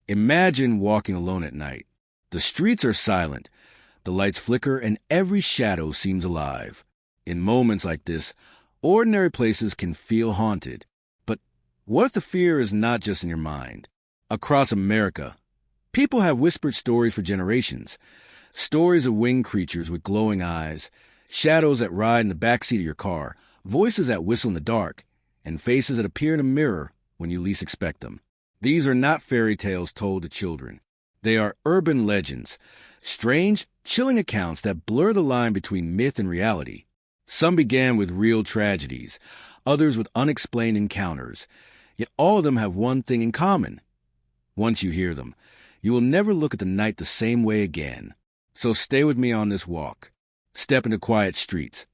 Imagine walking alone at night. The streets are silent, the lights flicker, and every shadow seems alive. In moments like this, ordinary places can feel haunted. But what if the fear is not just in your mind? Across America, people have whispered stories for generations. Stories of winged creatures with glowing eyes, shadows that ride in the backseat of your car, voices that whistle in the dark, and faces that appear in a mirror when you least expect them. These are not fairy tales told to children. They are urban legends, strange, chilling accounts that blur the line between myth and reality. Some began with real tragedies, others with unexplained encounters, yet all of them have one thing in common. Once you hear them, you will never look at the night the same way again. So stay with me on this walk. Step into quiet streets,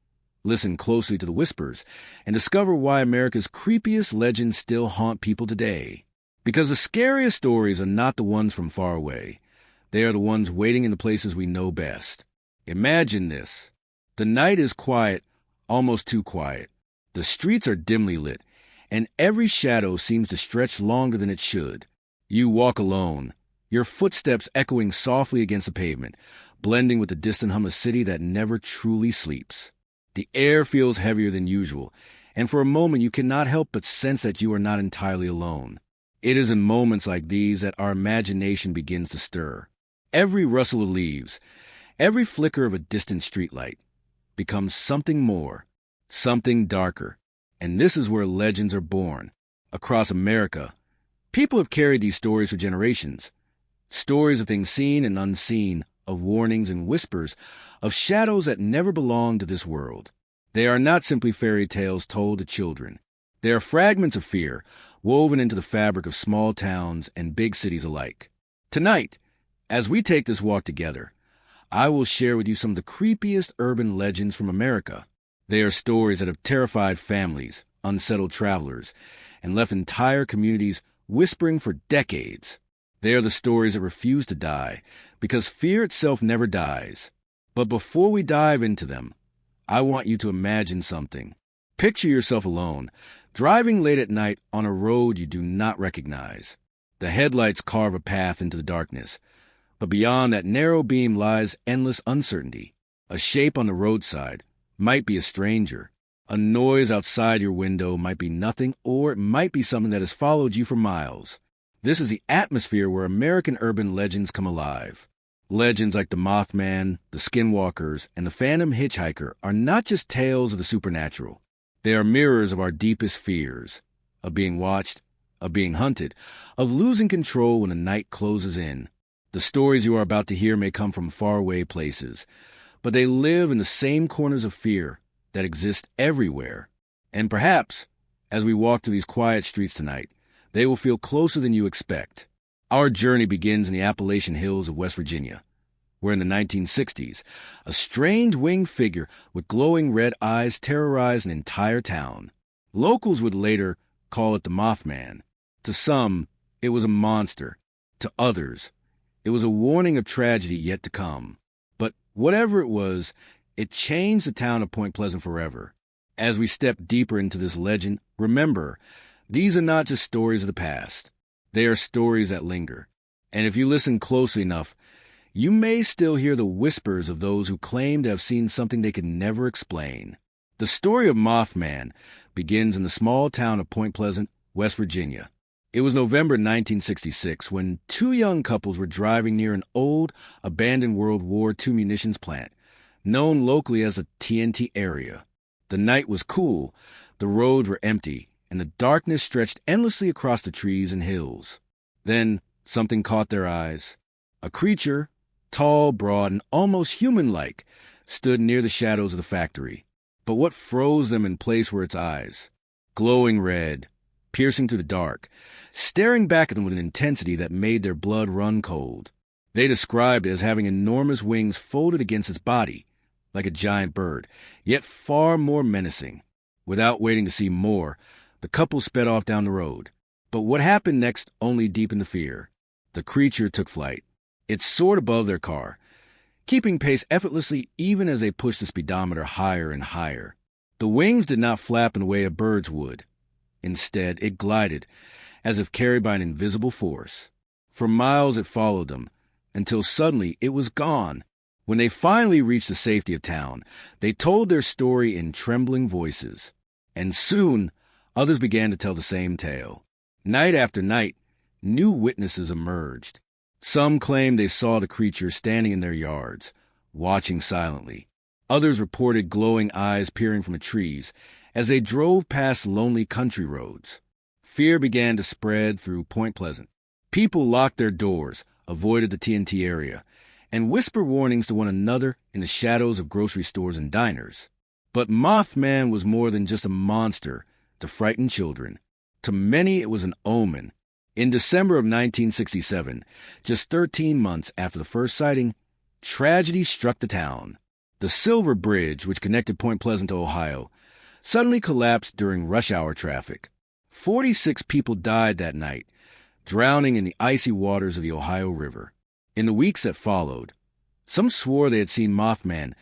listen closely to the whispers, and discover why America's creepiest legends still haunt people today. Because the scariest stories are not the ones from far away. They are the ones waiting in the places we know best. Imagine this. The night is quiet, almost too quiet. The streets are dimly lit, and every shadow seems to stretch longer than it should. You walk alone, your footsteps echoing softly against the pavement, blending with the distant hum of a city that never truly sleeps. The air feels heavier than usual, and for a moment you cannot help but sense that you are not entirely alone. It is in moments like these that our imagination begins to stir. Every rustle of leaves, every flicker of a distant streetlight becomes something more, something darker. And this is where legends are born. Across America, people have carried these stories for generations. Stories of things seen and unseen, of warnings and whispers, of shadows that never belonged to this world. They are not simply fairy tales told to children. They are fragments of fear, woven into the fabric of small towns and big cities alike. Tonight, as we take this walk together, I will share with you some of the creepiest urban legends from America. They are stories that have terrified families, unsettled travelers, and left entire communities whispering for decades. They are the stories that refuse to die, because fear itself never dies. But before we dive into them, I want you to imagine something. Picture yourself alone, driving late at night on a road you do not recognize. The headlights carve a path into the darkness, but beyond that narrow beam lies endless uncertainty. A shape on the roadside might be a stranger. A noise outside your window might be nothing, or it might be something that has followed you for miles. This is the atmosphere where American urban legends come alive. Legends like the Mothman, the Skinwalkers, and the Phantom Hitchhiker are not just tales of the supernatural. They are mirrors of our deepest fears, of being watched, of being hunted, of losing control when the night closes in. The stories you are about to hear may come from faraway places, but they live in the same corners of fear that exist everywhere. And perhaps, as we walk through these quiet streets tonight, they will feel closer than you expect. Our journey begins in the Appalachian Hills of West Virginia, where in the 1960s, a strange winged figure with glowing red eyes terrorized an entire town. Locals would later call it the Mothman. To some, it was a monster. To others, it was a warning of tragedy yet to come. But whatever it was, it changed the town of Point Pleasant forever. As we step deeper into this legend, remember, these are not just stories of the past. They are stories that linger. And if you listen closely enough, you may still hear the whispers of those who claim to have seen something they could never explain. The story of Mothman begins in the small town of Point Pleasant, West Virginia. It was November 1966 when two young couples were driving near an old, abandoned World War II munitions plant, known locally as the TNT area. The night was cool, the roads were empty, and the darkness stretched endlessly across the trees and hills. Then something caught their eyes. A creature, tall, broad, and almost human-like, stood near the shadows of the factory. But what froze them in place were its eyes, glowing red, piercing through the dark, staring back at them with an intensity that made their blood run cold. They described it as having enormous wings folded against its body, like a giant bird, yet far more menacing. Without waiting to see more, the couple sped off down the road. But what happened next only deepened the fear. The creature took flight. It soared above their car, keeping pace effortlessly even as they pushed the speedometer higher and higher. The wings did not flap in the way a bird's would. Instead, it glided, as if carried by an invisible force. For miles it followed them, until suddenly it was gone. When they finally reached the safety of town, they told their story in trembling voices. And soon, others began to tell the same tale. Night after night, new witnesses emerged. Some claimed they saw the creature standing in their yards, watching silently. Others reported glowing eyes peering from the trees as they drove past lonely country roads. Fear began to spread through Point Pleasant. People locked their doors, avoided the TNT area, and whispered warnings to one another in the shadows of grocery stores and diners. But Mothman was more than just a monster to frighten children. To many, it was an omen. In December of 1967, just 13 months after the first sighting, tragedy struck the town. The Silver Bridge, which connected Point Pleasant to Ohio, suddenly collapsed during rush hour traffic. 46 people died that night, drowning in the icy waters of the Ohio River. In the weeks that followed, some swore they had seen Mothman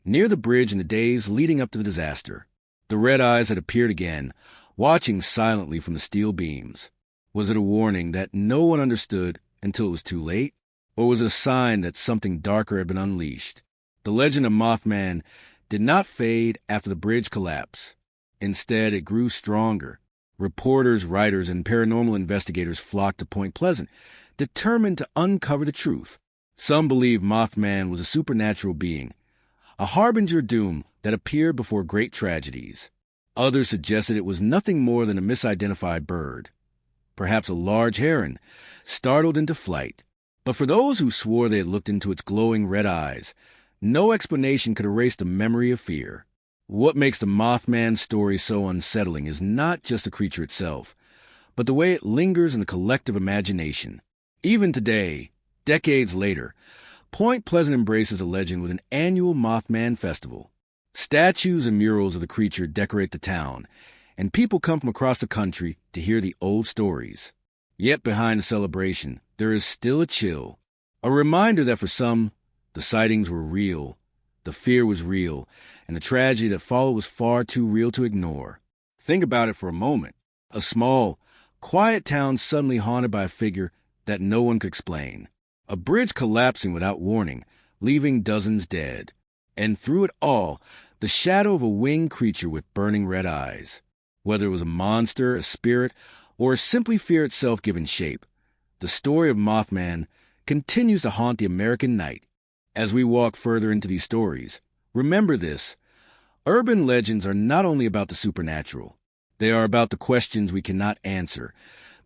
near the bridge in the days leading up to the disaster. The red eyes had appeared again, watching silently from the steel beams. Was it a warning that no one understood until it was too late? Or was it a sign that something darker had been unleashed? The legend of Mothman did not fade after the bridge collapse. Instead, it grew stronger. Reporters, writers, and paranormal investigators flocked to Point Pleasant, determined to uncover the truth. Some believed Mothman was a supernatural being, a harbinger of doom that appeared before great tragedies. Others suggested it was nothing more than a misidentified bird, perhaps a large heron, startled into flight. But for those who swore they had looked into its glowing red eyes, no explanation could erase the memory of fear. What makes the Mothman story so unsettling is not just the creature itself, but the way it lingers in the collective imagination. Even today, decades later, Point Pleasant embraces a legend with an annual Mothman festival. Statues and murals of the creature decorate the town, and people come from across the country to hear the old stories. Yet behind the celebration, there is still a chill, a reminder that for some, the sightings were real, the fear was real, and the tragedy that followed was far too real to ignore. Think about it for a moment. A small, quiet town suddenly haunted by a figure that no one could explain. A bridge collapsing without warning, leaving dozens dead. And through it all, the shadow of a winged creature with burning red eyes. Whether it was a monster, a spirit, or simply fear itself given shape, the story of Mothman continues to haunt the American night. As we walk further into these stories, remember this: urban legends are not only about the supernatural. They are about the questions we cannot answer,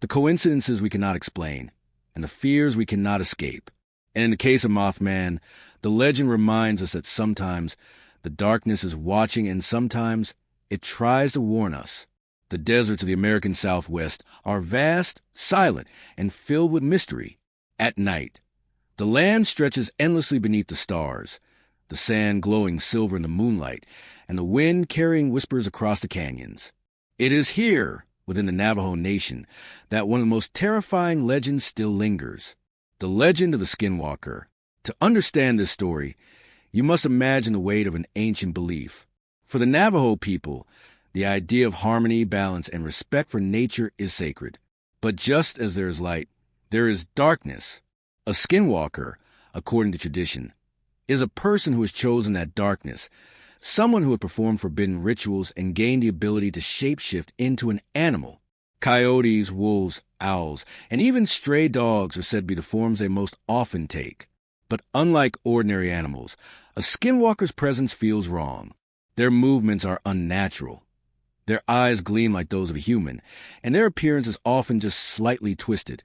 the coincidences we cannot explain, and the fears we cannot escape. And in the case of Mothman, the legend reminds us that sometimes the darkness is watching and sometimes it tries to warn us. The deserts of the American Southwest are vast, silent, and filled with mystery. At night, the land stretches endlessly beneath the stars, the sand glowing silver in the moonlight, and the wind carrying whispers across the canyons. It is here, within the Navajo Nation, that one of the most terrifying legends still lingers: the legend of the Skinwalker. To understand this story, you must imagine the weight of an ancient belief. For the Navajo people, the idea of harmony, balance, and respect for nature is sacred. But just as there is light, there is darkness. A skinwalker, according to tradition, is a person who has chosen that darkness, someone who had performed forbidden rituals and gained the ability to shapeshift into an animal. Coyotes, wolves, owls, and even stray dogs are said to be the forms they most often take. But unlike ordinary animals, a skinwalker's presence feels wrong. Their movements are unnatural. Their eyes gleam like those of a human, and their appearance is often just slightly twisted,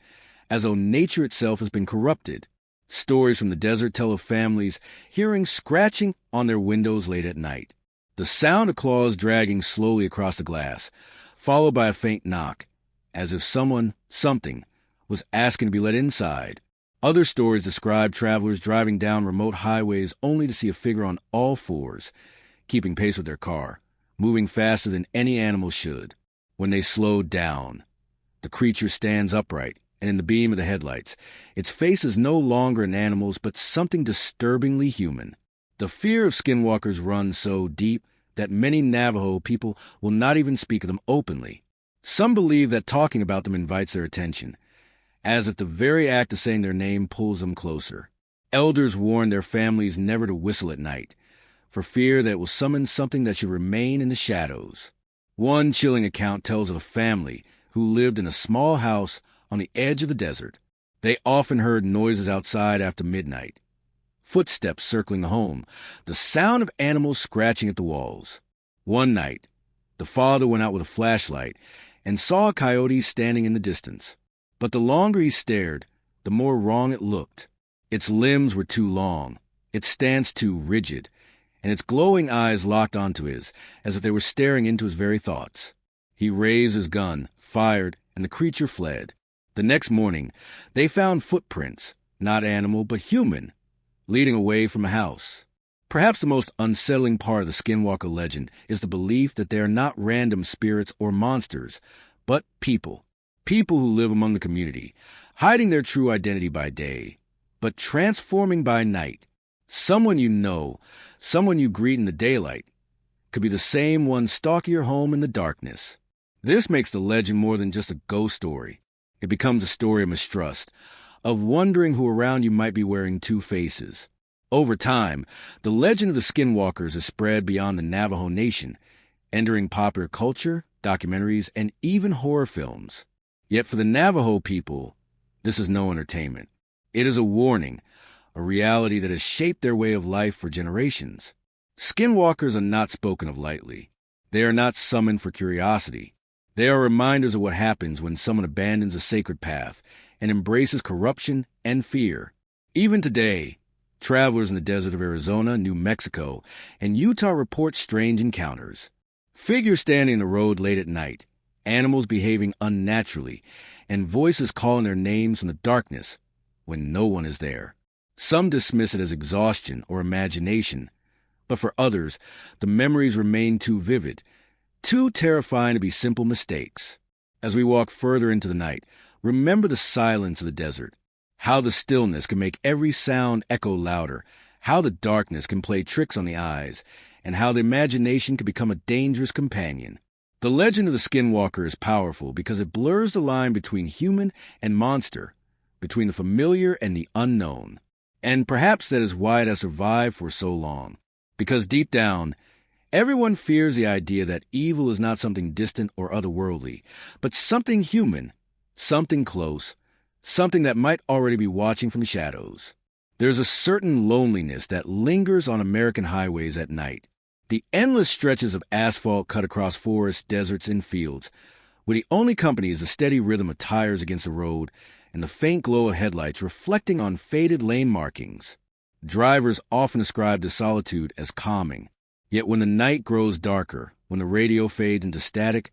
as though nature itself has been corrupted. Stories from the desert tell of families hearing scratching on their windows late at night, the sound of claws dragging slowly across the glass, followed by a faint knock, as if something, was asking to be let inside. Other stories describe travelers driving down remote highways only to see a figure on all fours, keeping pace with their car, moving faster than any animal should. When they slow down, the creature stands upright, and in the beam of the headlights, its face is no longer an animal's but something disturbingly human. The fear of skinwalkers runs so deep that many Navajo people will not even speak of them openly. Some believe that talking about them invites their attention, as if the very act of saying their name pulls them closer. Elders warn their families never to whistle at night, for fear that it will summon something that should remain in the shadows. One chilling account tells of a family who lived in a small house on the edge of the desert. They often heard noises outside after midnight. Footsteps circling the home, the sound of animals scratching at the walls. One night, the father went out with a flashlight and saw a coyote standing in the distance. But the longer he stared, the more wrong it looked. Its limbs were too long, its stance too rigid, and its glowing eyes locked onto his, as if they were staring into his very thoughts. He raised his gun, fired, and the creature fled. The next morning, they found footprints, not animal but human, leading away from a house. Perhaps the most unsettling part of the Skinwalker legend is the belief that they are not random spirits or monsters, but people. People who live among the community, hiding their true identity by day, but transforming by night. Someone you know, someone you greet in the daylight, could be the same one stalking your home in the darkness. This makes the legend more than just a ghost story. It becomes a story of mistrust, of wondering who around you might be wearing two faces. Over time, the legend of the Skinwalkers has spread beyond the Navajo Nation, entering popular culture, documentaries, and even horror films. Yet for the Navajo people, this is no entertainment. It is a warning, a reality that has shaped their way of life for generations. Skinwalkers are not spoken of lightly. They are not summoned for curiosity. They are reminders of what happens when someone abandons a sacred path and embraces corruption and fear. Even today, travelers in the desert of Arizona, New Mexico, and Utah report strange encounters. Figures standing in the road late at night, animals behaving unnaturally, and voices calling their names from the darkness when no one is there. Some dismiss it as exhaustion or imagination, but for others, the memories remain too vivid, too terrifying to be simple mistakes. As we walk further into the night, remember the silence of the desert, how the stillness can make every sound echo louder, how the darkness can play tricks on the eyes, and how the imagination can become a dangerous companion. The legend of the Skinwalker is powerful because it blurs the line between human and monster, between the familiar and the unknown. And perhaps that is why it has survived for so long. Because deep down, everyone fears the idea that evil is not something distant or otherworldly, but something human, something close, something that might already be watching from the shadows. There's a certain loneliness that lingers on American highways at night. The endless stretches of asphalt cut across forests, deserts, and fields, where the only company is the steady rhythm of tires against the road and the faint glow of headlights reflecting on faded lane markings. Drivers often describe the solitude as calming. Yet when the night grows darker, when the radio fades into static,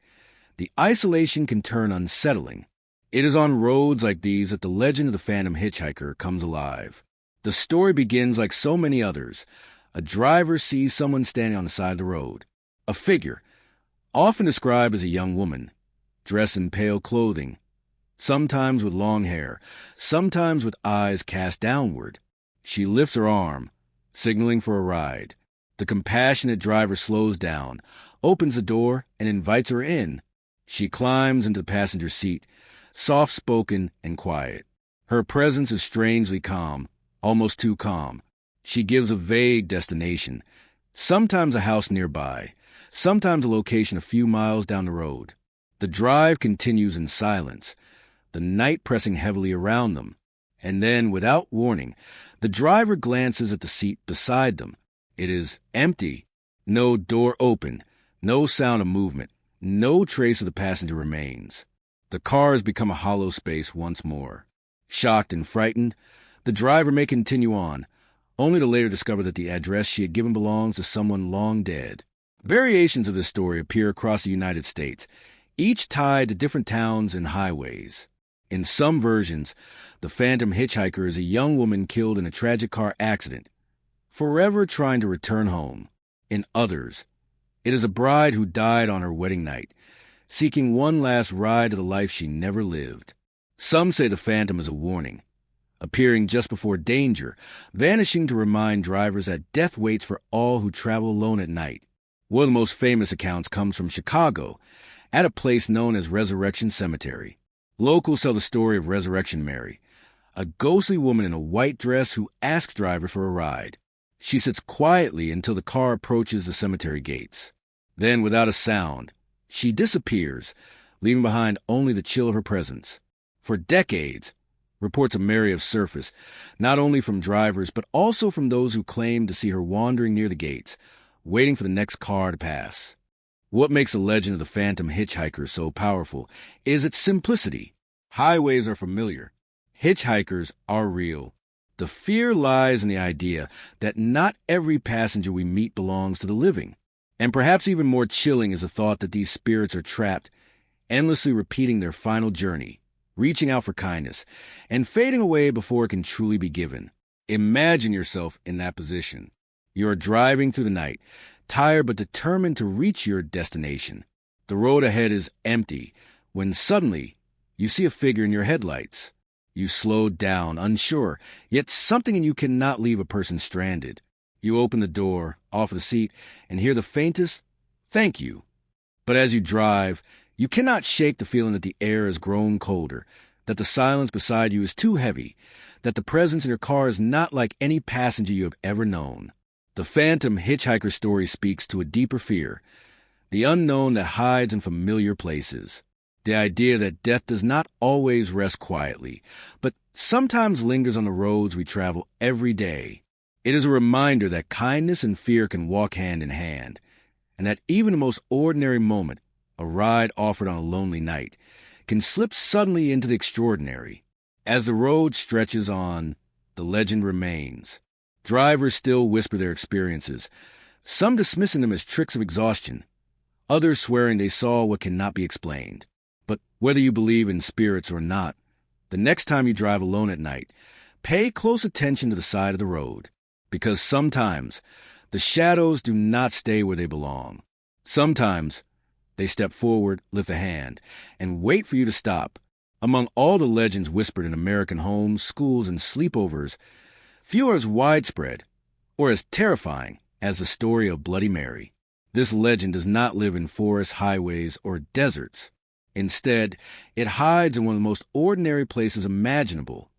the isolation can turn unsettling. It is on roads like these that the legend of the Phantom Hitchhiker comes alive. The story begins like so many others. A driver sees someone standing on the side of the road. A figure, often described as a young woman, dressed in pale clothing, sometimes with long hair, sometimes with eyes cast downward. She lifts her arm, signaling for a ride. The compassionate driver slows down, opens the door, and invites her in. She climbs into the passenger seat, soft-spoken and quiet. Her presence is strangely calm, almost too calm. She gives a vague destination, sometimes a house nearby, sometimes a location a few miles down the road. The drive continues in silence, the night pressing heavily around them. And then, without warning, the driver glances at the seat beside them. It is empty. No door open, no sound of movement, no trace of the passenger remains. The car has become a hollow space once more. Shocked and frightened, the driver may continue on, only to later discover that the address she had given belongs to someone long dead. Variations of this story appear across the United States, each tied to different towns and highways. In some versions, the Phantom Hitchhiker is a young woman killed in a tragic car accident, forever trying to return home. In others, it is a bride who died on her wedding night, seeking one last ride to the life she never lived. Some say the Phantom is a warning, appearing just before danger, vanishing to remind drivers that death waits for all who travel alone at night. One of the most famous accounts comes from Chicago, at a place known as Resurrection Cemetery. Locals tell the story of Resurrection Mary, a ghostly woman in a white dress who asks drivers for a ride. She sits quietly until the car approaches the cemetery gates. Then, without a sound, she disappears, leaving behind only the chill of her presence. For decades, reports of Mary have surfaced, not only from drivers, but also from those who claim to see her wandering near the gates, waiting for the next car to pass. What makes the legend of the Phantom Hitchhiker so powerful is its simplicity. Highways are familiar. Hitchhikers are real. The fear lies in the idea that not every passenger we meet belongs to the living. And perhaps even more chilling is the thought that these spirits are trapped, endlessly repeating their final journey, reaching out for kindness, and fading away before it can truly be given. Imagine yourself in that position. You are driving through the night, tired but determined to reach your destination. The road ahead is empty, when suddenly you see a figure in your headlights. You slow down, unsure, yet something in you cannot leave a person stranded. You open the door, offer the seat, and hear the faintest "thank you." But as you drive, you cannot shake the feeling that the air has grown colder, that the silence beside you is too heavy, that the presence in your car is not like any passenger you have ever known. The Phantom Hitchhiker story speaks to a deeper fear, the unknown that hides in familiar places. The idea that death does not always rest quietly, but sometimes lingers on the roads we travel every day. It is a reminder that kindness and fear can walk hand in hand, and that even the most ordinary moment, a ride offered on a lonely night, can slip suddenly into the extraordinary. As the road stretches on, the legend remains. Drivers still whisper their experiences, some dismissing them as tricks of exhaustion, others swearing they saw what cannot be explained. But whether you believe in spirits or not, the next time you drive alone at night, pay close attention to the side of the road, because sometimes the shadows do not stay where they belong. Sometimes they step forward, lift a hand, and wait for you to stop. Among all the legends whispered in American homes, schools, and sleepovers, few are as widespread or as terrifying as the story of Bloody Mary. This legend does not live in forests, highways, or deserts. Instead, it hides in one of the most ordinary places imaginable,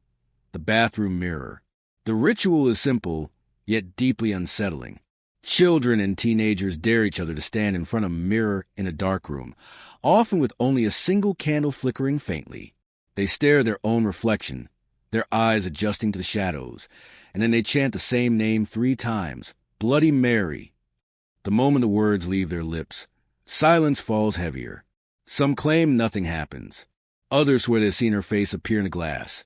the bathroom mirror. The ritual is simple, yet deeply unsettling. Children and teenagers dare each other to stand in front of a mirror in a dark room, often with only a single candle flickering faintly. They stare at their own reflection, their eyes adjusting to the shadows, and then they chant the same name 3 times, Bloody Mary. The moment the words leave their lips, silence falls heavier. Some claim nothing happens. Others swear they've seen her face appear in the glass.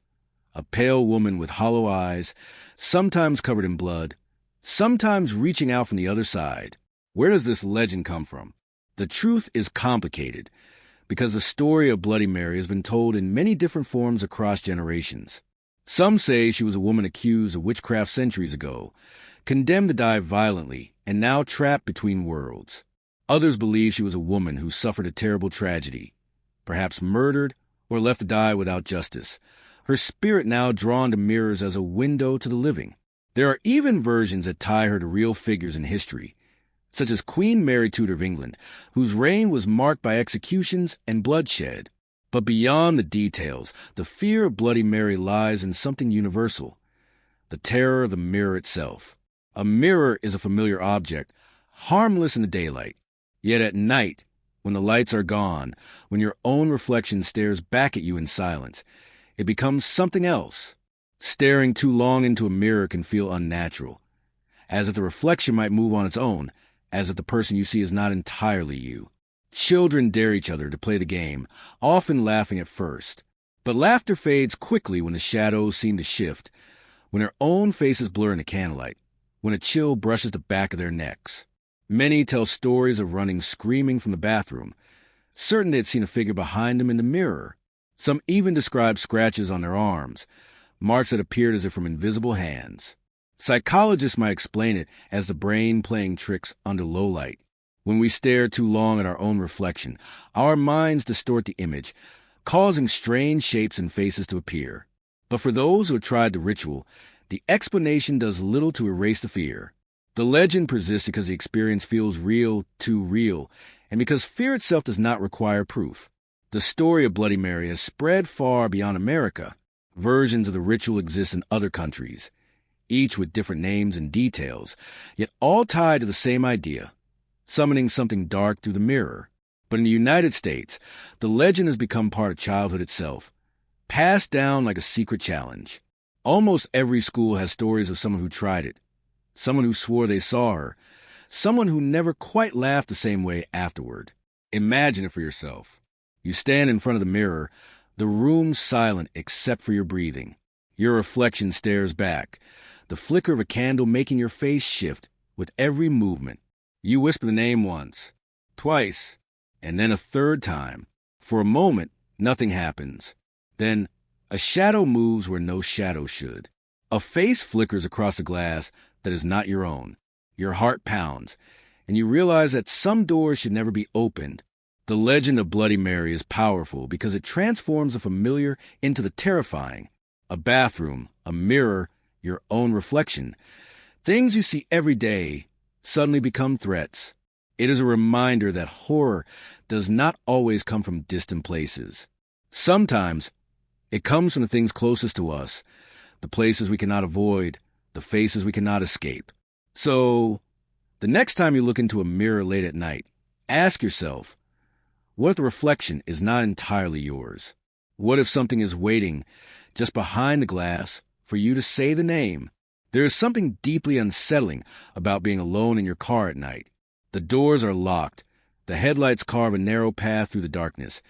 A pale woman with hollow eyes, sometimes covered in blood, sometimes reaching out from the other side. Where does this legend come from? The truth is complicated, because the story of Bloody Mary has been told in many different forms across generations. Some say she was a woman accused of witchcraft centuries ago, condemned to die violently, and now trapped between worlds. Others believe she was a woman who suffered a terrible tragedy, perhaps murdered or left to die without justice, her spirit now drawn to mirrors as a window to the living. There are even versions that tie her to real figures in history, such as Queen Mary Tudor of England, whose reign was marked by executions and bloodshed. But beyond the details, the fear of Bloody Mary lies in something universal, the terror of the mirror itself. A mirror is a familiar object, harmless in the daylight. Yet at night, when the lights are gone, when your own reflection stares back at you in silence, it becomes something else. Staring too long into a mirror can feel unnatural, as if the reflection might move on its own, as if the person you see is not entirely you. Children dare each other to play the game, often laughing at first. But laughter fades quickly when the shadows seem to shift, when their own faces blur in the candlelight, when a chill brushes the back of their necks. Many tell stories of running screaming from the bathroom, certain they'd seen a figure behind them in the mirror. Some even describe scratches on their arms, marks that appeared as if from invisible hands. Psychologists might explain it as the brain playing tricks under low light. When we stare too long at our own reflection, our minds distort the image, causing strange shapes and faces to appear. But for those who have tried the ritual, the explanation does little to erase the fear. The legend persists because the experience feels real, too real, and because fear itself does not require proof. The story of Bloody Mary has spread far beyond America. Versions of the ritual exist in other countries, each with different names and details, yet all tied to the same idea, summoning something dark through the mirror. But in the United States, the legend has become part of childhood itself, passed down like a secret challenge. Almost every school has stories of someone who tried it, someone who swore they saw her, someone who never quite laughed the same way afterward. Imagine it for yourself. You stand in front of the mirror, the room silent except for your breathing. Your reflection stares back, the flicker of a candle making your face shift with every movement. You whisper the name once, twice, and then a third time. For a moment, nothing happens. Then, a shadow moves where no shadow should. A face flickers across the glass that is not your own. Your heart pounds, and you realize that some doors should never be opened. The legend of Bloody Mary is powerful because it transforms the familiar into the terrifying. A bathroom, a mirror, your own reflection. Things you see every day suddenly become threats. It is a reminder that horror does not always come from distant places. Sometimes it comes from the things closest to us, the places we cannot avoid, the faces we cannot escape. So, the next time you look into a mirror late at night, ask yourself, what if the reflection is not entirely yours? What if something is waiting just behind the glass for you to say the name? There is something deeply unsettling about being alone in your car at night. The doors are locked, the headlights carve a narrow path through the darkness,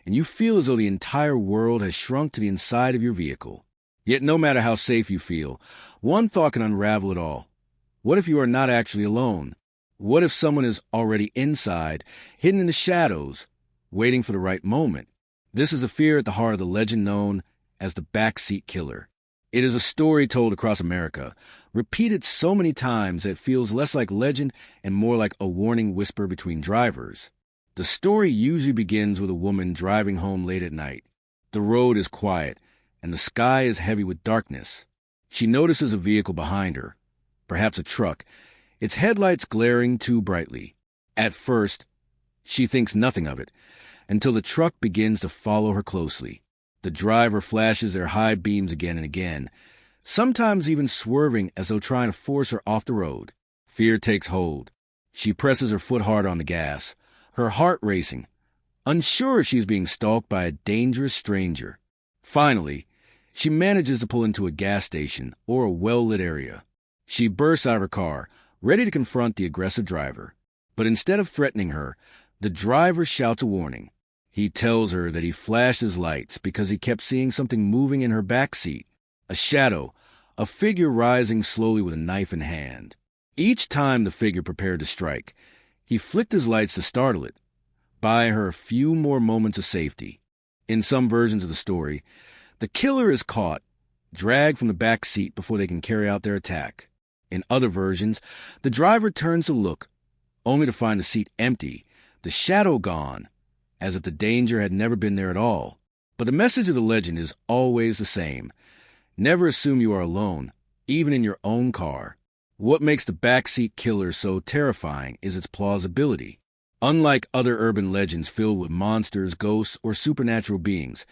and you feel as though the entire world has shrunk to the inside of your vehicle. Yet no matter how safe you feel, one thought can unravel it all. What if you are not actually alone? What if someone is already inside, hidden in the shadows, waiting for the right moment? This is a fear at the heart of the legend known as the Backseat Killer. It is a story told across America, repeated so many times that it feels less like legend and more like a warning whisper between drivers. The story usually begins with a woman driving home late at night. The road is quiet, and the sky is heavy with darkness. She notices a vehicle behind her, perhaps a truck, its headlights glaring too brightly. At first, she thinks nothing of it, until the truck begins to follow her closely. The driver flashes their high beams again and again, sometimes even swerving as though trying to force her off the road. Fear takes hold. She presses her foot hard on the gas, her heart racing, unsure she is being stalked by a dangerous stranger. Finally, she manages to pull into a gas station or a well-lit area. She bursts out of her car, ready to confront the aggressive driver. But instead of threatening her, the driver shouts a warning. He tells her that he flashed his lights because he kept seeing something moving in her back seat, a shadow, a figure rising slowly with a knife in hand. Each time the figure prepared to strike, he flicked his lights to startle it, buy her a few more moments of safety. In some versions of the story, the killer is caught, dragged from the back seat before they can carry out their attack. In other versions, the driver turns to look, only to find the seat empty, the shadow gone, as if the danger had never been there at all. But the message of the legend is always the same. Never assume you are alone, even in your own car. What makes the Backseat Killer so terrifying is its plausibility. Unlike other urban legends filled with monsters, ghosts, or supernatural beings,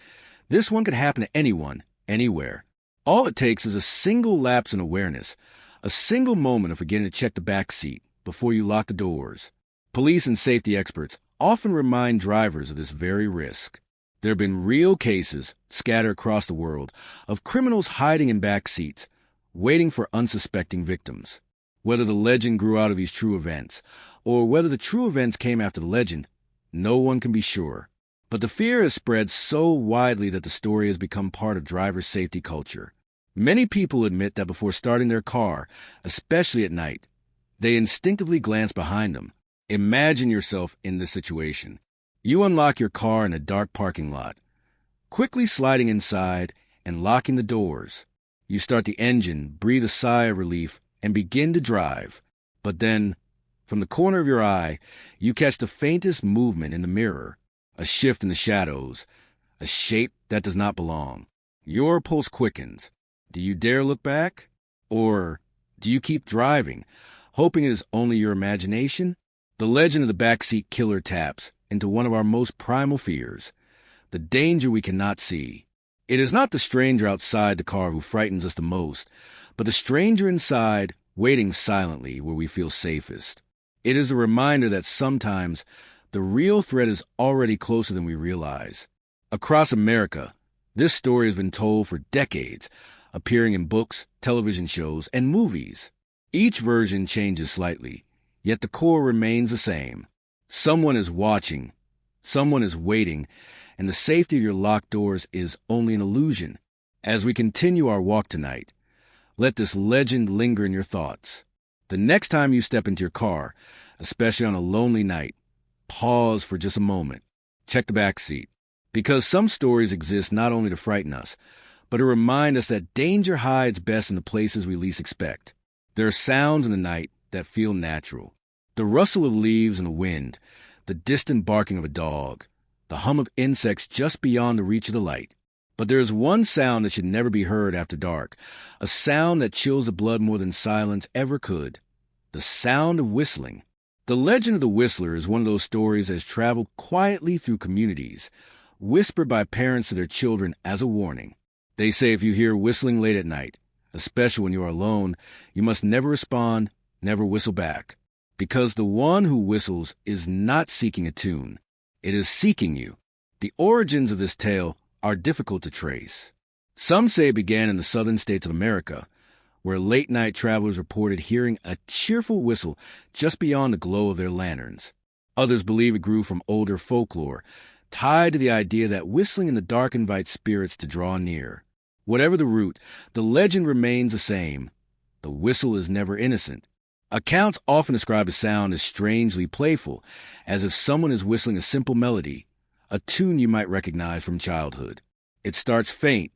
this one could happen to anyone, anywhere. All it takes is a single lapse in awareness, a single moment of forgetting to check the back seat before you lock the doors. Police and safety experts often remind drivers of this very risk. There have been real cases scattered across the world of criminals hiding in back seats, waiting for unsuspecting victims. Whether the legend grew out of these true events, or whether the true events came after the legend, no one can be sure. But the fear has spread so widely that the story has become part of driver safety culture. Many people admit that before starting their car, especially at night, they instinctively glance behind them. Imagine yourself in this situation. You unlock your car in a dark parking lot, quickly sliding inside and locking the doors. You start the engine, breathe a sigh of relief, and begin to drive. But then, from the corner of your eye, you catch the faintest movement in the mirror, a shift in the shadows, a shape that does not belong. Your pulse quickens. Do you dare look back? Or do you keep driving, hoping it is only your imagination? The legend of the Backseat Killer taps into one of our most primal fears, the danger we cannot see. It is not the stranger outside the car who frightens us the most, but the stranger inside, waiting silently where we feel safest. It is a reminder that sometimes the real threat is already closer than we realize. Across America, this story has been told for decades, appearing in books, television shows, and movies. Each version changes slightly, yet the core remains the same. Someone is watching, someone is waiting, and the safety of your locked doors is only an illusion. As we continue our walk tonight, let this legend linger in your thoughts. The next time you step into your car, especially on a lonely night, pause for just a moment. Check the back seat. Because some stories exist not only to frighten us, but to remind us that danger hides best in the places we least expect. There are sounds in the night that feel natural. The rustle of leaves in the wind, the distant barking of a dog, the hum of insects just beyond the reach of the light. But there is one sound that should never be heard after dark, a sound that chills the blood more than silence ever could. The sound of whistling. The legend of the Whistler is one of those stories that has traveled quietly through communities, whispered by parents to their children as a warning. They say if you hear whistling late at night, especially when you are alone, you must never respond, never whistle back. Because the one who whistles is not seeking a tune. It is seeking you. The origins of this tale are difficult to trace. Some say it began in the southern states of America, where late-night travelers reported hearing a cheerful whistle just beyond the glow of their lanterns. Others believe it grew from older folklore, tied to the idea that whistling in the dark invites spirits to draw near. Whatever the root, the legend remains the same. The whistle is never innocent. Accounts often describe the sound as strangely playful, as if someone is whistling a simple melody, a tune you might recognize from childhood. It starts faint,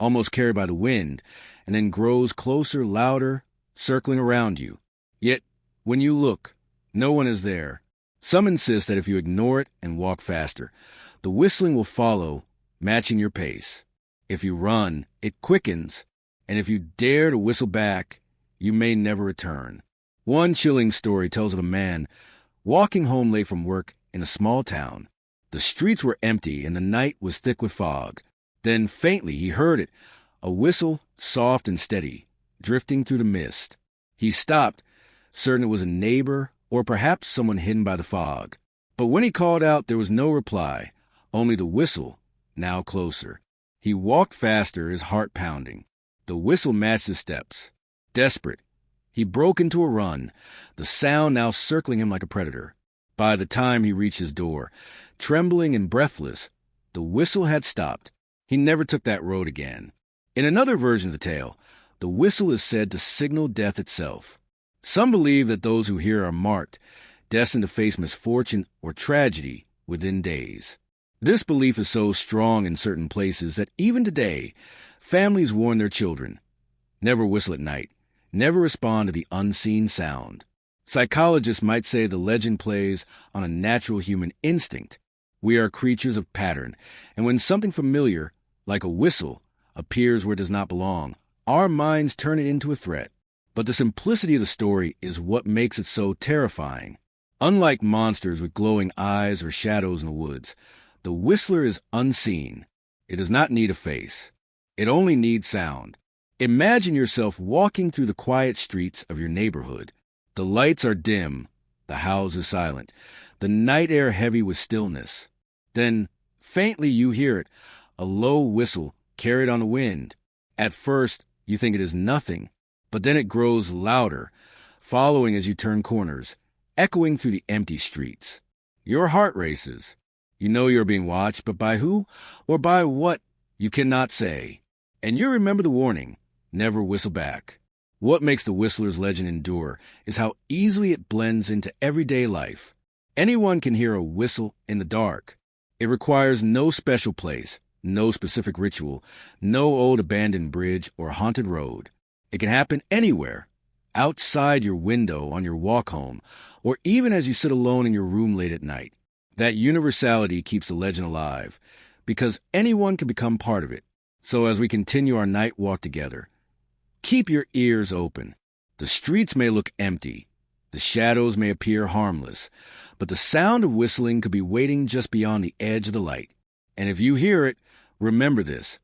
almost carried by the wind, and then grows closer, louder, circling around you. Yet, when you look, no one is there. Some insist that if you ignore it and walk faster, the whistling will follow, matching your pace. If you run, it quickens, and if you dare to whistle back, you may never return. One chilling story tells of a man walking home late from work in a small town. The streets were empty and the night was thick with fog. Then faintly he heard it, a whistle, soft and steady, drifting through the mist. He stopped, certain it was a neighbor or perhaps someone hidden by the fog. But when he called out, there was no reply, only the whistle, now closer. He walked faster, his heart pounding. The whistle matched his steps. Desperate, he broke into a run, the sound now circling him like a predator. By the time he reached his door, trembling and breathless, the whistle had stopped. He never took that road again. In another version of the tale, the whistle is said to signal death itself. Some believe that those who hear are marked, destined to face misfortune or tragedy within days. This belief is so strong in certain places that even today, families warn their children, never whistle at night, never respond to the unseen sound. Psychologists might say the legend plays on a natural human instinct. We are creatures of pattern, and when something familiar, like a whistle, appears where it does not belong, our minds turn it into a threat. But the simplicity of the story is what makes it so terrifying. Unlike monsters with glowing eyes or shadows in the woods, the whistler is unseen. It does not need a face. It only needs sound. Imagine yourself walking through the quiet streets of your neighborhood. The lights are dim, the house is silent, the night air heavy with stillness. Then, faintly you hear it, a low whistle carried on the wind. At first, you think it is nothing, but then it grows louder, following as you turn corners, echoing through the empty streets. Your heart races. You know you're being watched, but by who or by what, you cannot say. And you remember the warning, never whistle back. What makes the whistler's legend endure is how easily it blends into everyday life. Anyone can hear a whistle in the dark. It requires no special place, no specific ritual, no old abandoned bridge or haunted road. It can happen anywhere, outside your window on your walk home, or even as you sit alone in your room late at night. That universality keeps the legend alive, because anyone can become part of it. So as we continue our night walk together, keep your ears open. The streets may look empty, the shadows may appear harmless, but the sound of whistling could be waiting just beyond the edge of the light. And if you hear it, remember this.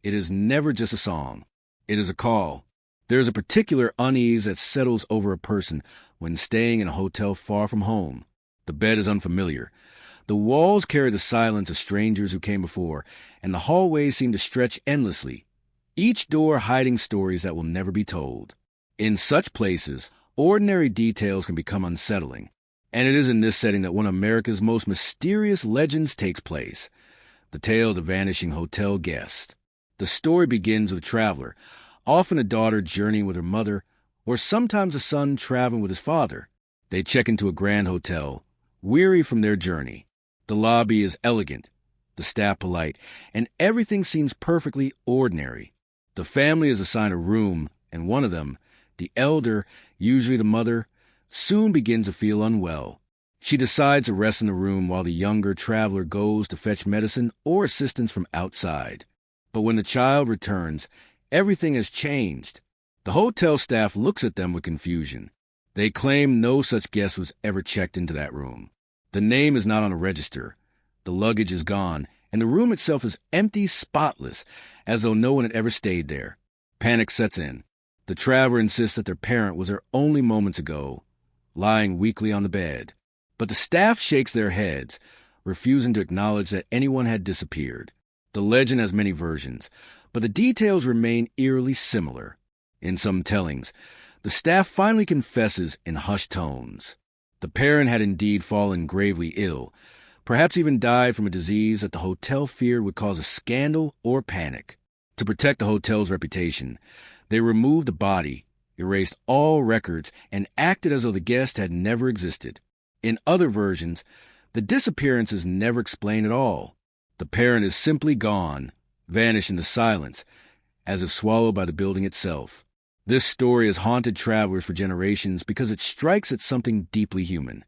It is never just a song. It is a call. There is a particular unease that settles over a person when staying in a hotel far from home. The bed is unfamiliar. The walls carry the silence of strangers who came before, and the hallways seem to stretch endlessly, each door hiding stories that will never be told. In such places, ordinary details can become unsettling, and it is in this setting that one of America's most mysterious legends takes place, the tale of the vanishing hotel guest. The story begins with a traveler, often a daughter journeying with her mother, or sometimes a son traveling with his father. They check into a grand hotel, weary from their journey. The lobby is elegant, the staff polite, and everything seems perfectly ordinary. The family is assigned a room, and one of them, the elder, usually the mother, soon begins to feel unwell. She decides to rest in the room while the younger traveler goes to fetch medicine or assistance from outside. But when the child returns, everything has changed. The hotel staff looks at them with confusion. They claim no such guest was ever checked into that room. The name is not on a register. The luggage is gone, and the room itself is empty, spotless, as though no one had ever stayed there. Panic sets in. The traveler insists that their parent was there only moments ago, lying weakly on the bed. But the staff shakes their heads, refusing to acknowledge that anyone had disappeared. The legend has many versions, but the details remain eerily similar. In some tellings, the staff finally confesses in hushed tones. The parent had indeed fallen gravely ill, perhaps even died from a disease that the hotel feared would cause a scandal or panic. To protect the hotel's reputation, they removed the body, erased all records, and acted as though the guest had never existed. In other versions, the disappearance is never explained at all. The parent is simply gone, vanished into silence, as if swallowed by the building itself. This story has haunted travelers for generations because it strikes at something deeply human,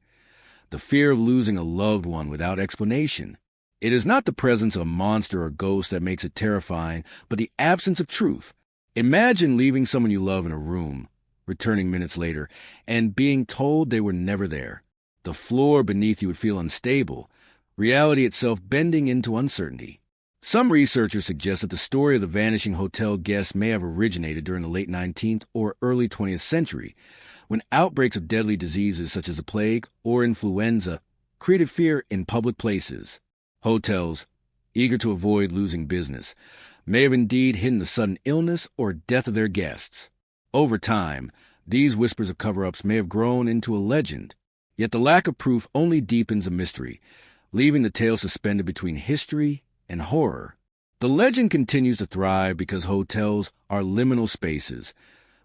the fear of losing a loved one without explanation. It is not the presence of a monster or ghost that makes it terrifying, but the absence of truth. Imagine leaving someone you love in a room, returning minutes later, and being told they were never there. The floor beneath you would feel unstable, reality itself bending into uncertainty. Some researchers suggest that the story of the vanishing hotel guest may have originated during the late 19th or early 20th century, when outbreaks of deadly diseases such as the plague or influenza created fear in public places. Hotels, eager to avoid losing business, may have indeed hidden the sudden illness or death of their guests. Over time, these whispers of cover-ups may have grown into a legend, yet the lack of proof only deepens the mystery, leaving the tale suspended between history and horror. The legend continues to thrive because hotels are liminal spaces,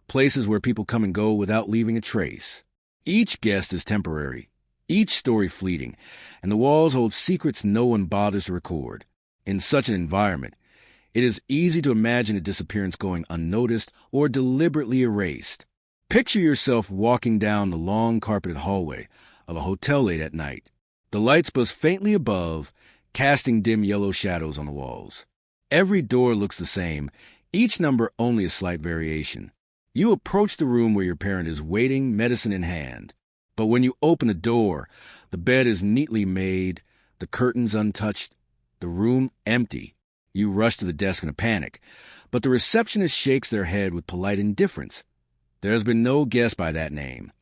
places where people come and go without leaving a trace. Each guest is temporary, each story fleeting, and the walls hold secrets no one bothers to record. In such an environment, it is easy to imagine a disappearance going unnoticed or deliberately erased. Picture yourself walking down the long carpeted hallway of a hotel late at night. The lights buzz faintly above, casting dim yellow shadows on the walls. Every door looks the same, each number only a slight variation. You approach the room where your parent is waiting, medicine in hand. But when you open the door, the bed is neatly made, the curtains untouched, the room empty. You rush to the desk in a panic, but the receptionist shakes their head with polite indifference. There has been no guest by that name.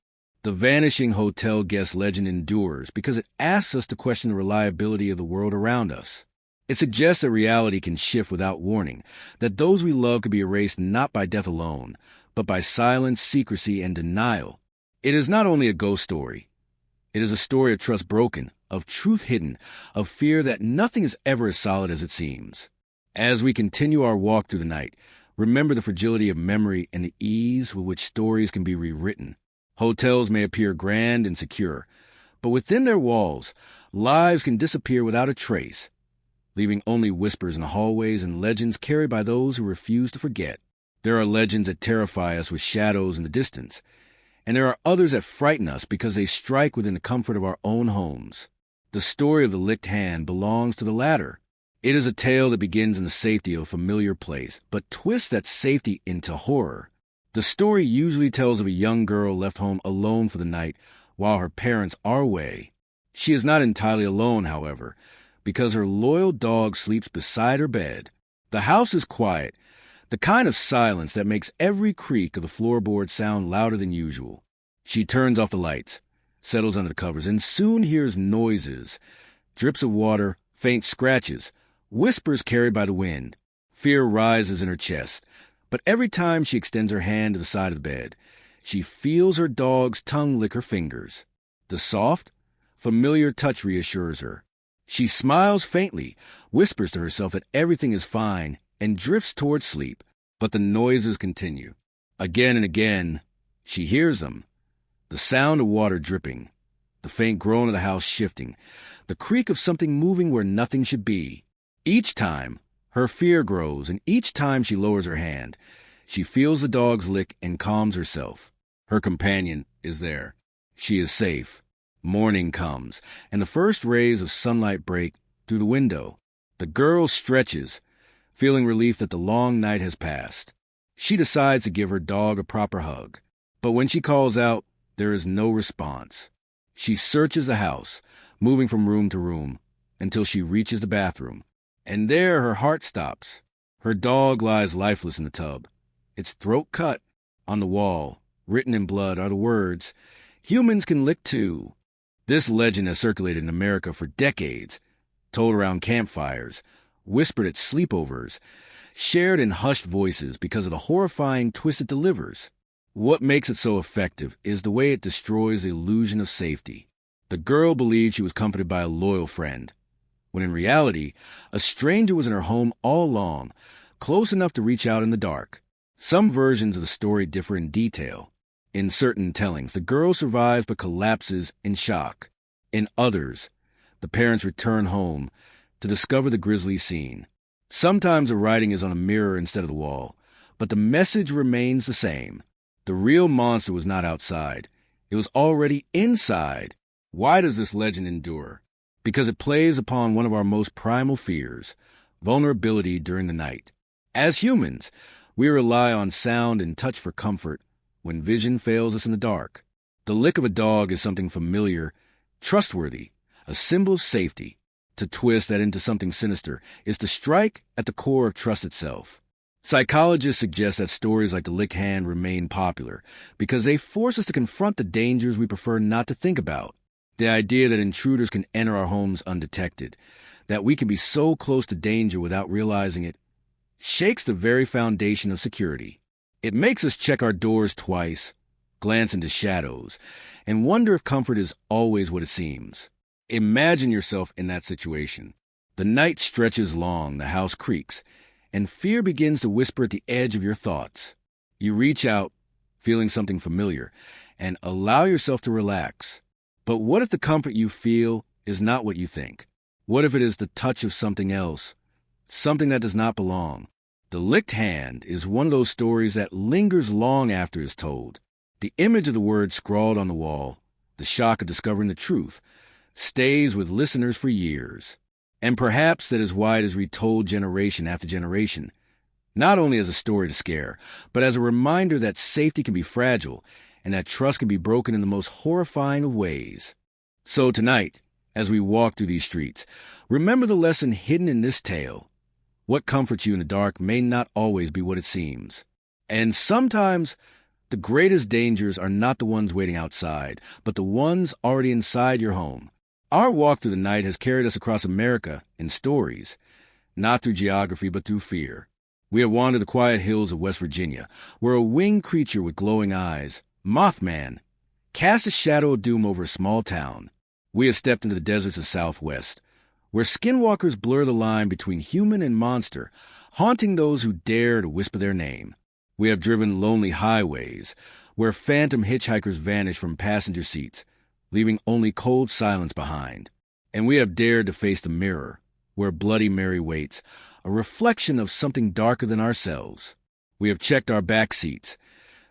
The vanishing hotel guest legend endures because it asks us to question the reliability of the world around us. It suggests that reality can shift without warning, that those we love could be erased not by death alone, but by silence, secrecy, and denial. It is not only a ghost story. It is a story of trust broken, of truth hidden, of fear that nothing is ever as solid as it seems. As we continue our walk through the night, remember the fragility of memory and the ease with which stories can be rewritten. Hotels may appear grand and secure, but within their walls, lives can disappear without a trace, leaving only whispers in the hallways and legends carried by those who refuse to forget. There are legends that terrify us with shadows in the distance, and there are others that frighten us because they strike within the comfort of our own homes. The story of the licked hand belongs to the latter. It is a tale that begins in the safety of a familiar place, but twists that safety into horror. The story usually tells of a young girl left home alone for the night while her parents are away. She is not entirely alone, however. because her loyal dog sleeps beside her bed. The house is quiet, the kind of silence that makes every creak of the floorboard sound louder than usual. She turns off the lights, settles under the covers, and soon hears noises, drips of water, faint scratches, whispers carried by the wind. Fear rises in her chest, but every time she extends her hand to the side of the bed, she feels her dog's tongue lick her fingers. The soft, familiar touch reassures her. She smiles faintly, whispers to herself that everything is fine, and drifts toward sleep. But the noises continue. Again and again, she hears them. The sound of water dripping, the faint groan of the house shifting, the creak of something moving where nothing should be. Each time, her fear grows, and each time she lowers her hand, she feels the dog's lick and calms herself. Her companion is there. She is safe. Morning comes, and the first rays of sunlight break through the window. The girl stretches, feeling relief that the long night has passed. She decides to give her dog a proper hug, but when she calls out, there is no response. She searches the house, moving from room to room, until she reaches the bathroom. And there her heart stops. Her dog lies lifeless in the tub, its throat cut. On the wall, written in blood, are the words, "Humans can lick too." This legend has circulated in America for decades, told around campfires, whispered at sleepovers, shared in hushed voices because of the horrifying twist it delivers. What makes it so effective is the way it destroys the illusion of safety. The girl believed she was comforted by a loyal friend, when in reality, a stranger was in her home all along, close enough to reach out in the dark. Some versions of the story differ in detail. In certain tellings, the girl survives but collapses in shock. In others, the parents return home to discover the grisly scene. Sometimes the writing is on a mirror instead of the wall, but the message remains the same. The real monster was not outside. It was already inside. Why does this legend endure? Because it plays upon one of our most primal fears, vulnerability during the night. As humans, we rely on sound and touch for comfort when vision fails us in the dark. The lick of a dog is something familiar, trustworthy, a symbol of safety. To twist that into something sinister is to strike at the core of trust itself. Psychologists suggest that stories like the lick hand remain popular because they force us to confront the dangers we prefer not to think about. The idea that intruders can enter our homes undetected, that we can be so close to danger without realizing it, shakes the very foundation of security. It makes us check our doors twice, glance into shadows, and wonder if comfort is always what it seems. Imagine yourself in that situation. The night stretches long, the house creaks, and fear begins to whisper at the edge of your thoughts. You reach out, feeling something familiar, and allow yourself to relax. But what if the comfort you feel is not what you think? What if it is the touch of something else, something that does not belong? The licked hand is one of those stories that lingers long after it's told. The image of the word scrawled on the wall, the shock of discovering the truth, stays with listeners for years. And perhaps that is why it is retold generation after generation, not only as a story to scare, but as a reminder that safety can be fragile and that trust can be broken in the most horrifying of ways. So tonight, as we walk through these streets, remember the lesson hidden in this tale. What comforts you in the dark may not always be what it seems. And sometimes the greatest dangers are not the ones waiting outside, but the ones already inside your home. Our walk through the night has carried us across America in stories, not through geography but through fear. We have wandered the quiet hills of West Virginia, where a winged creature with glowing eyes, Mothman, cast a shadow of doom over a small town. We have stepped into the deserts of Southwest, where skinwalkers blur the line between human and monster, haunting those who dare to whisper their name. We have driven lonely highways, where phantom hitchhikers vanish from passenger seats, leaving only cold silence behind. And we have dared to face the mirror, where Bloody Mary waits, a reflection of something darker than ourselves. We have checked our back seats,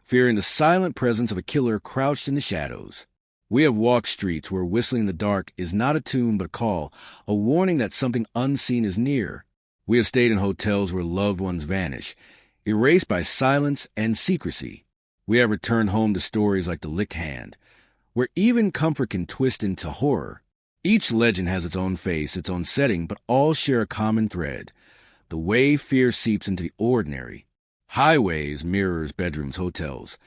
fearing the silent presence of a killer crouched in the shadows. We have walked streets where whistling in the dark is not a tune but a call, a warning that something unseen is near. We have stayed in hotels where loved ones vanish, erased by silence and secrecy. We have returned home to stories like the licked hand, where even comfort can twist into horror. Each legend has its own face, its own setting, but all share a common thread: the way fear seeps into the ordinary. Highways, mirrors, bedrooms, hotels.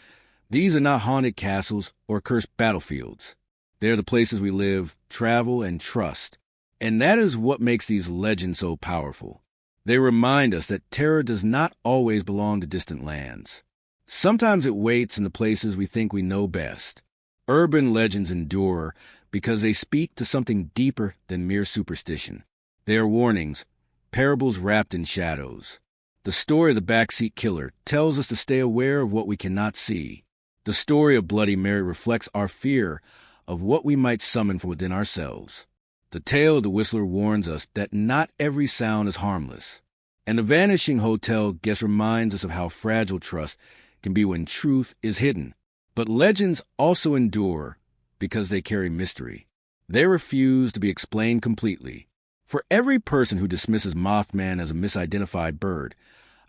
These are not haunted castles or cursed battlefields. They are the places we live, travel, and trust. And that is what makes these legends so powerful. They remind us that terror does not always belong to distant lands. Sometimes it waits in the places we think we know best. Urban legends endure because they speak to something deeper than mere superstition. They are warnings, parables wrapped in shadows. The story of the Backseat Killer tells us to stay aware of what we cannot see. The story of Bloody Mary reflects our fear of what we might summon from within ourselves. The tale of the Whistler warns us that not every sound is harmless. And the vanishing hotel guest reminds us of how fragile trust can be when truth is hidden. But legends also endure because they carry mystery. They refuse to be explained completely. For every person who dismisses Mothman as a misidentified bird,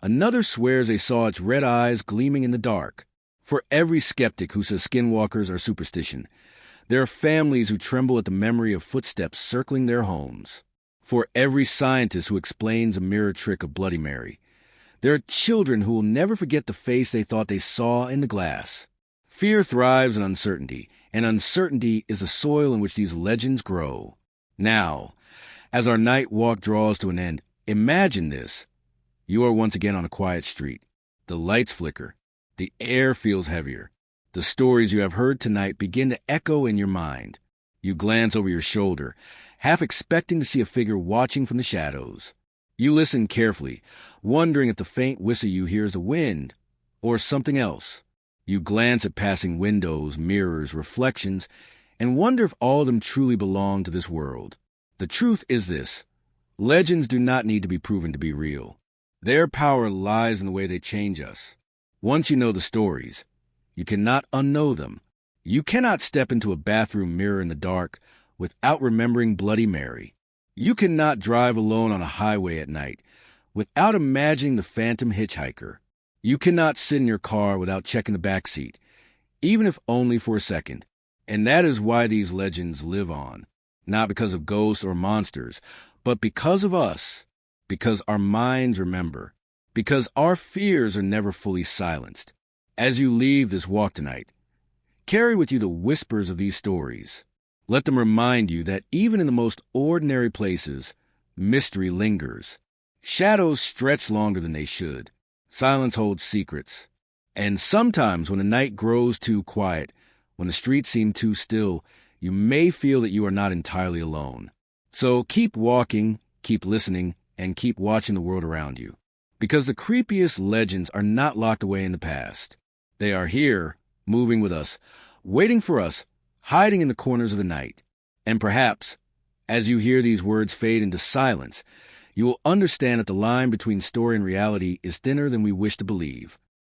another swears they saw its red eyes gleaming in the dark. For every skeptic who says skinwalkers are superstition, there are families who tremble at the memory of footsteps circling their homes. For every scientist who explains a mirror trick of Bloody Mary, there are children who will never forget the face they thought they saw in the glass. Fear thrives in uncertainty, and uncertainty is the soil in which these legends grow. Now, as our night walk draws to an end, imagine this. You are once again on a quiet street. The lights flicker. The air feels heavier. The stories you have heard tonight begin to echo in your mind. You glance over your shoulder, half expecting to see a figure watching from the shadows. You listen carefully, wondering if the faint whistle you hear is the wind or something else. You glance at passing windows, mirrors, reflections, and wonder if all of them truly belong to this world. The truth is this: legends do not need to be proven to be real. Their power lies in the way they change us. Once you know the stories, you cannot unknow them. You cannot step into a bathroom mirror in the dark without remembering Bloody Mary. You cannot drive alone on a highway at night without imagining the Phantom Hitchhiker. You cannot sit in your car without checking the back seat, even if only for a second. And that is why these legends live on, not because of ghosts or monsters, but because of us, because our minds remember, because our fears are never fully silenced. As you leave this walk tonight, carry with you the whispers of these stories. Let them remind you that even in the most ordinary places, mystery lingers. Shadows stretch longer than they should. Silence holds secrets. And sometimes when the night grows too quiet, when the streets seem too still, you may feel that you are not entirely alone. So keep walking, keep listening, and keep watching the world around you. Because the creepiest legends are not locked away in the past. They are here, moving with us, waiting for us, hiding in the corners of the night. And perhaps, as you hear these words fade into silence, you will understand that the line between story and reality is thinner than we wish to believe.